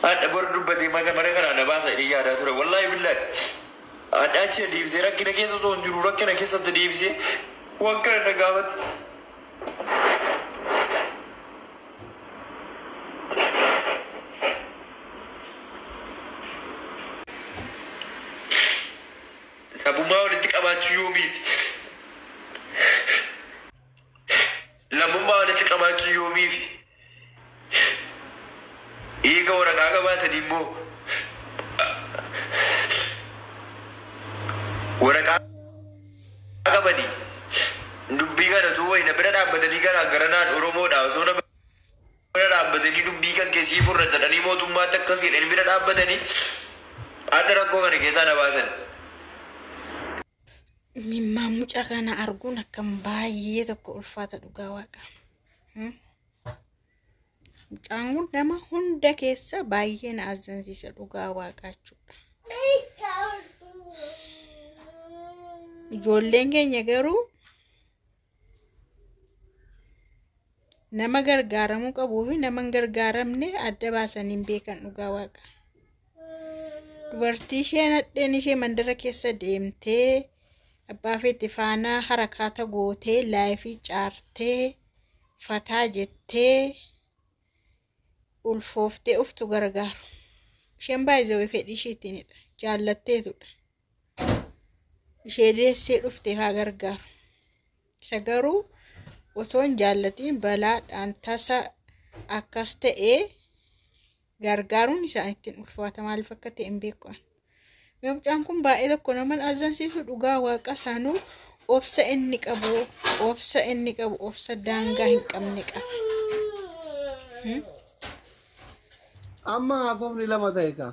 Ada baru dubbate maka mereka ada bahasa dia ada tuh. Wallahi billah. Ada aja di bisa rakyat kita tuh juru rakyat kita tadi bisa. Wakar negawat. Sabu mau detik abacu yomi. Lamu mau detik abacu yomi. Iya kau orang agak bata di mo. Orang agak bani. Dubbi kan tu wai na berada badani kan agarana Oromo dah. So na berada badani dubbi kan kesi furna tadi mo tu mata kasi ni berada badani. Ada rakko kan kesa na bahasan. Mimma mucaa kana arguun akkam baay'ee tokko ulfaata dhugaa waaqa. Mucaan kun nama hunda keessa baay'ee na azzansiisa dhugaa waaqaa jechuudha. Ijoolleen keenya garuu nama gargaaramuu qabuu fi nama hin gargaaramne adda baasanii hin beekan dhugaa waaqa. Dubartii isheen hadheen ishee mandara keessa deemtee abbaa feeti faanaa harakaata gootee laayifii caartee fataa jettee ulfooftee uftu gargaaru. Isheen baay'ee fedhii isheetiinidha. Jaallatteetudha. Ishee deessee dhuftee haa gargaaru. Isa garuu otoo hin jaallatiin balaadhaan tasa akkas ta'ee gargaaruun isaaniitiin ulfaata maaliif akka ta'e hin beeku. Mucaan kun baay'ee tokko nama azzansiisu dhugaa waaqa saanuu obsa inni qabu obsa daangaa hin qabne qaba. Amma haasofni lama ta'e ka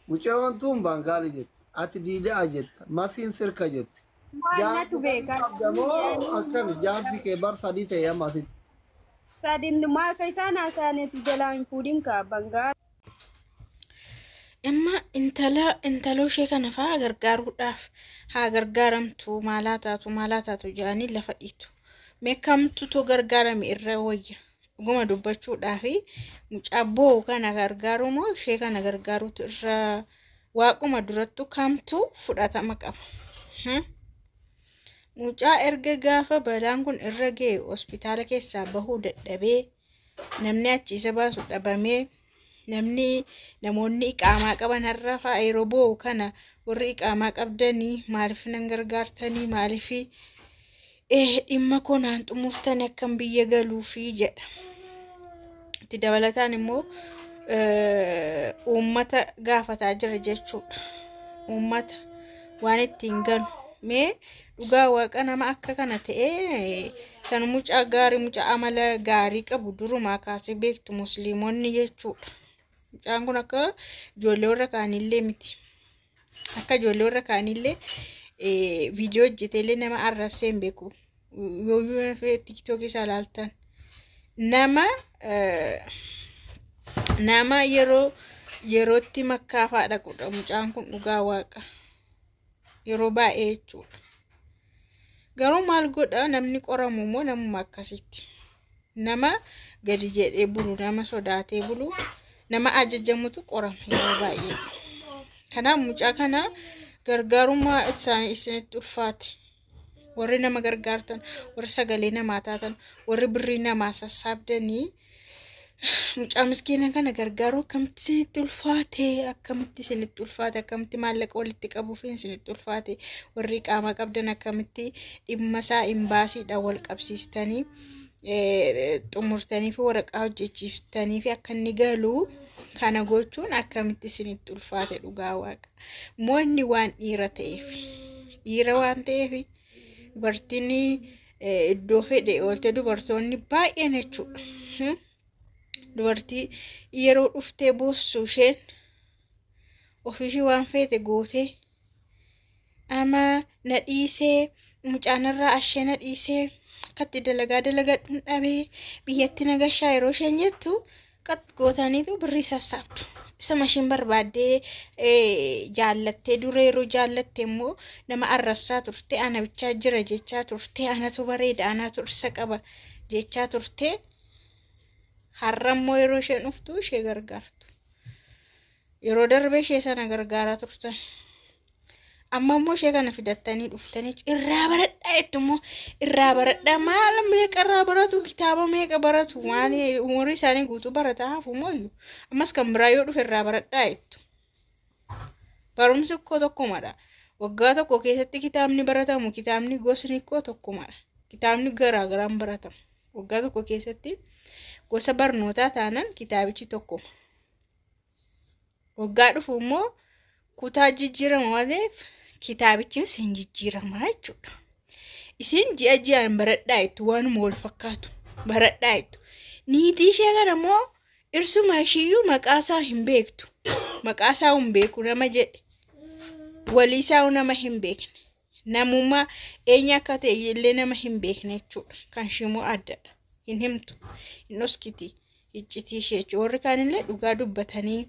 mucaan tun baangaali jetti ati diidaa jetta masiin sirka jetti. Maaltu beekaa? Akkami jaarsi kee bar sadii ta'e amma asitti. Sadin maal ka isaan haasa'aniitu jalaan fuudhin ka bangaara. Amma intaloo ishee kana fa'aa gargaaruudhaaf haa gargaaramtu maalaa taatu jedhanii lafa dhiitu. Meekamtutu gargaarame irra wayya. Dhuguma dubbachuudhaaf mucaa boo'u kana gargaaru moo ishee kana gargaaruutu irra waaquma durattu kamtu fudhatama qaba. Mucaa erga gaafa balaan kun irra ga'e hospitaala keessaa bahuu dadhabee namni achi isa baasu dhabamee namoonni iqaamaa qaban har'a fa'aa yeroo boo'u kana warri iqaamaa qabdanii maaliif nan gargaartanii maaliif dhimma konaan xumurtanii akkam biyya galuufi jedha. Itti dabalataan immoo uummata gaafataa jira jechuudha. Uummata waan ittiin galu mee dhugaa waaqa nama akka kana ta'ee kan mucaa gaarii mucaa amala gaarii qabu durumaa kaasee beektu musliimonni jechuudha. Mucaan kun akka ijoollee warra kaanillee miti. Akka ijoollee warra kaanillee viidiyoo hojjeteellee nama arrabsee hin beeku. Yoo TikTok isaa ilaaltan nama yerootti makkaafa dhaqudha mucaan kun dhugaa waaqa. Yeroo baay'ee jechuudha. Garuu maal godha namni qoramu moo namuma akkasitti. Nama gadi jedhee bulu nama sodaatee bulu. Nama ajajamutu qorama yeroo baay'ee. Kanaaf mucaa kana gargaarummaa isaanii isinitti ulfaate. Warri nama gargaartan, warri sagalee namaa taatan, warri birrii namaa sassaabdanii mucaa miskiina kana gargaaruu akkamitti isinitti ulfaate, akkamitti maallaqa walitti qabuuf isinitti ulfaate, warri qaama qabdan akkamitti dhimma isaa imbaasiidhaan wal qabsiistanii xumurtanii fi waraqaa hojjechiiftanii fi akka inni galu kana gochuun akkamitti isinitti ulfaate dhugaa waaqa. Moonni waan dhiira waan ta'eef dubartiin iddoo fedhe oolte dubartoonni baay'een jechuudha. Dubartii yeroo dhuftee boossu isheen ofiishii waan feete gootee ama na dhiisee mucaanarraa ashee na dhiisee akkatti dalagadhuun dhabee biyyatti nagashaa yeroo isheen jettu qat gootaniitu birrii sassaabdu. Isa mashiin barbaaddee jaallattee dura yeroo jaallatte immoo nama arrabsaa turte ana bichaa jira jechaa turte anatu bareeda anatu dhirsa qaba jechaa turte har'a immoo yeroo isheen dhuftu ishee gargaartu. yeroo darbee ishee sana gargaaraa turtan. Amma immoo ishee kana fidattanii dhuftanii irraa baradhaa jettummoo irraa baradhaa maal meeqa irraa baratu kitaaba meeqa baratu waan umurii isaanii guutuu barataa hafu mooyyuu ammas kan biraa yoo dhufe irraa baradhaa jettu. Barumsi koo tokkumadha. Waggaa tokko keessatti kitaabni baratamu kitaabni gosni koo tokkumadha. Kitaabni garaagaraan baratamu. Waggaa tokko keessatti gosa barnootaa taanaan kitaabichi tokkuma. Waggaa dhufu immoo kutaa jijjiirama wadeef kitaabichi sin jijjiirama jechuudha. Isin ji'a ji'aan baradhaa jettu waanuma wal fakkaatu baradhaa jettu. Niitii ishee kana immoo irsuma ishiyyuu maqaasaa hin beektu. Maqaasaa hin beeku nama jedhe. Waliisaa nama hin beekne. Namummaa eenyu akka ta'e illee nama hin beekne jechuudha. Kan shimoo addadha. Hin himtu. Hin oskiti. Iccitii ishee jechuudha. Warri kaanillee dhugaa dubbatanii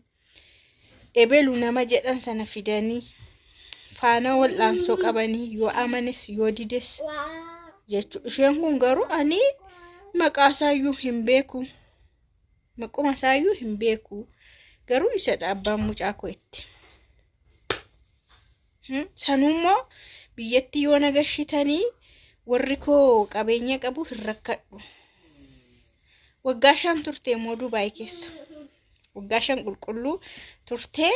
ebelu nama jedhan sana fidanii faana wal'aansoo qabanii yoo amanes yoo dides jechuudha. Isheen kun garuu ani maqaasaayyuu hin beeku. Maquma isaayyuu hin beeku. Garuu isa dhaabbaan mucaa koo itti. Sanummoo biyyatti yoo nagashitanii warri koo qabeenya qabu hin rakkadhu. Waggaa 5 turtee moo Dubaay keessa. Waggaa 5 qulqulluu turtee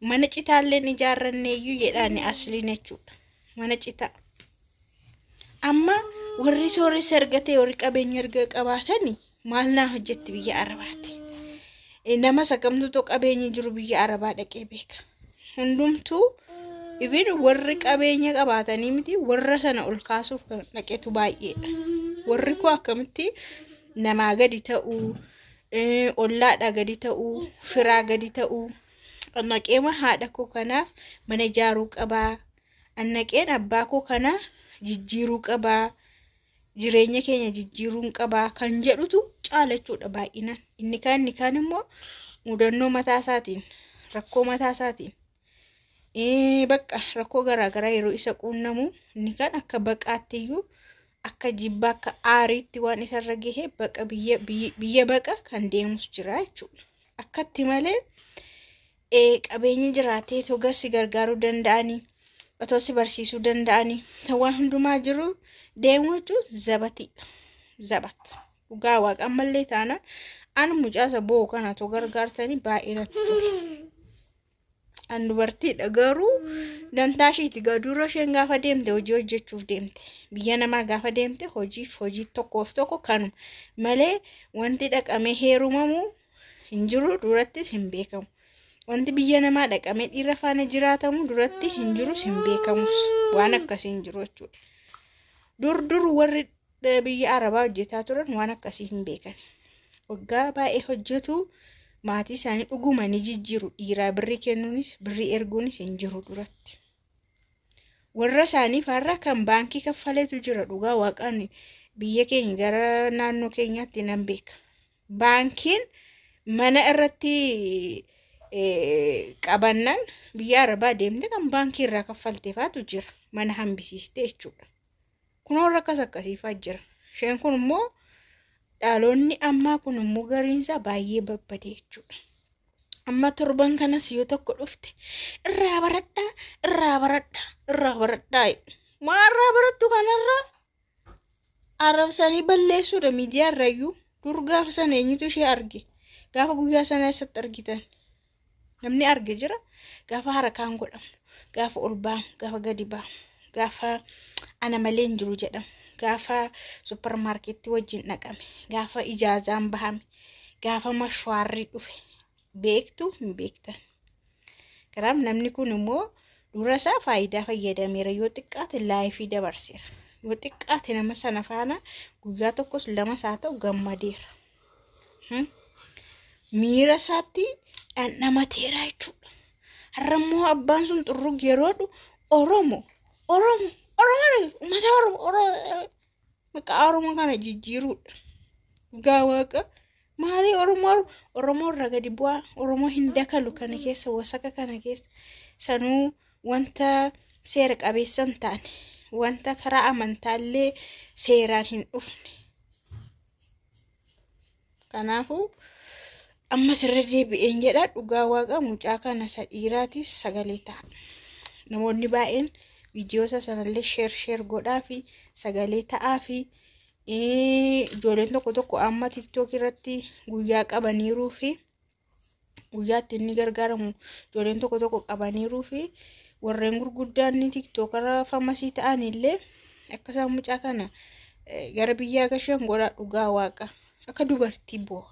mana citaallee ijaarranneeyyuu jedhaani asliin jechuudha. Mana citaa. Amma warri sooris ergatee warri qabeenya erga qabaatanii maal naa hojjetti biyya Arabaati. Nama sakamtutu qabeenyi jiru biyya Arabaa dhaqee beeka. Hundumtuu ibin warri qabeenya qabaatanii miti warra sana ol kaasuuf kan dhaqeetu baay'eedha. Warri koo akkamitti namaa gadi ta'uu, ollaadhaa gadi ta'uu, firaa gadi ta'uu, annaqeema haadha koo kanaaf mana ijaaruu qabaa, annaqeen abbaa koo kana jijjiiruu qabaa, jireenya keenya jijjiiruun qabaa kan jedhutu caalachuudha baay'inaan. Inni kaan immoo mudannoo mataa isaatiin, rakkoo mataa isaatiin. Bakka rakkoo garaagaraa yeroo isa quunnamu inni kan akka baqaattiyyuu akka jibba akka aariitti waan isarra gahee baqa biyya baqa kan deemus jira jechuudha. Akkatti malee qabeenya jiraatee toga si gargaaruu danda'anii otoo si barsiisuu danda'anii waan hundumaa jiru deemuu jechuun zabatiidha. Zabat dhugaa waaqa mallee taanaan an mucaasa boo kana to gargaartanii baay'inatti ture. An dubartiidha garuu dantaashiiti gadura isheen gaafa deemte hojii hojjechuuf deemte. Biyya namaa gaafa deemte hojii tokkoof tokko kanuma malee wanti dhaqamee heerumamu hin jiru durattis hin beekamu. Wanti biyya namaa dhaqamee dhiira faana jiraatamu duratti hin jirus hin beekamus waan akkasii hin jiru jechuudha. Dur warri biyya Arabaa hojjetaa turan waan akkasii hin beekan. Waggaa baay'ee hojjetu maatii isaanii dhuguma ni jijjiiru. Dhiiraa birrii kennuunis birrii erguunis hin jiru duratti. Warra isaanii farra kan baankii kaffaleetu jira dhugaa waaqaan biyya keenya gara naannoo keenyaatti nan beeka. Baankiin mana irratti qabannan biyya Arabaa deemte kan baankii irraa kaffalteefaatu jira. Mana hambisiiste jechuudha. Kun warra akkasiifaa jira. Isheen kun immoo dhaloonni ammaa kun immoo gariinsa baay'ee babbadee jechuudha. Amma torban kanas yoo tokko dhufte irraa baradhaa. Maarraa barattu kanarraa arrabsanii balleessuudha miidiyaa irrayyuu. Dur gaafa sana eenyutu ishee arge? Gaafa guyyaa sana eessatti argitan? Namni arge jira? Gaafa harakaan godhamu, gaafa ol ba'amu, gaafa gadi ba'amu, gaafa ana malee hin jiru jedhamu. Gaafa supermarketti wajjin dhaqame, gaafa ijaazaan bahame, gaafa mashwaarri dhufe beektu hin beektan. Kanaaf namni kun immoo dura isaa faayidaa fayyadameera yoo xiqqaate laayifii dabarseera. Yoo xiqqaate nama sana faana guyyaa tokkos lamas haa ta'u gammadeera. Miira isaatti dhandhamateera jechuudha. Har'ammoo abbaan sun xurrug yeroodhu Oromoo maqaa Oromoo kana jijjiiruudha. Dhugaa waaqa maali Oromoo irra gadi bu'aa Oromoo hin dakalu kana keessa wasaka kana keessa sanuu wanta seera qabeessan taane wanta karaa amantaallee seeraan hin dhufne. Kanaafuu amma sirra deebi'een jedha dhugaa waaqa mucaa kana dhiiraatis sagalee ta'a. Namoonni baay'een viidiyoo sanallee sheer godhaa fi sagalee ta'aa fi ijoolleen tokko amma TikTok irratti guyyaa qabaniiruu fi guyyaatti inni gargaaramu ijoolleen tokko qabaniiruu fi warreen gurguddaan TikTok irra famasii ta'anillee akkasuma mucaa kana gara biyyaa gashan godhaa dhugaa waaqa akka dubartii boo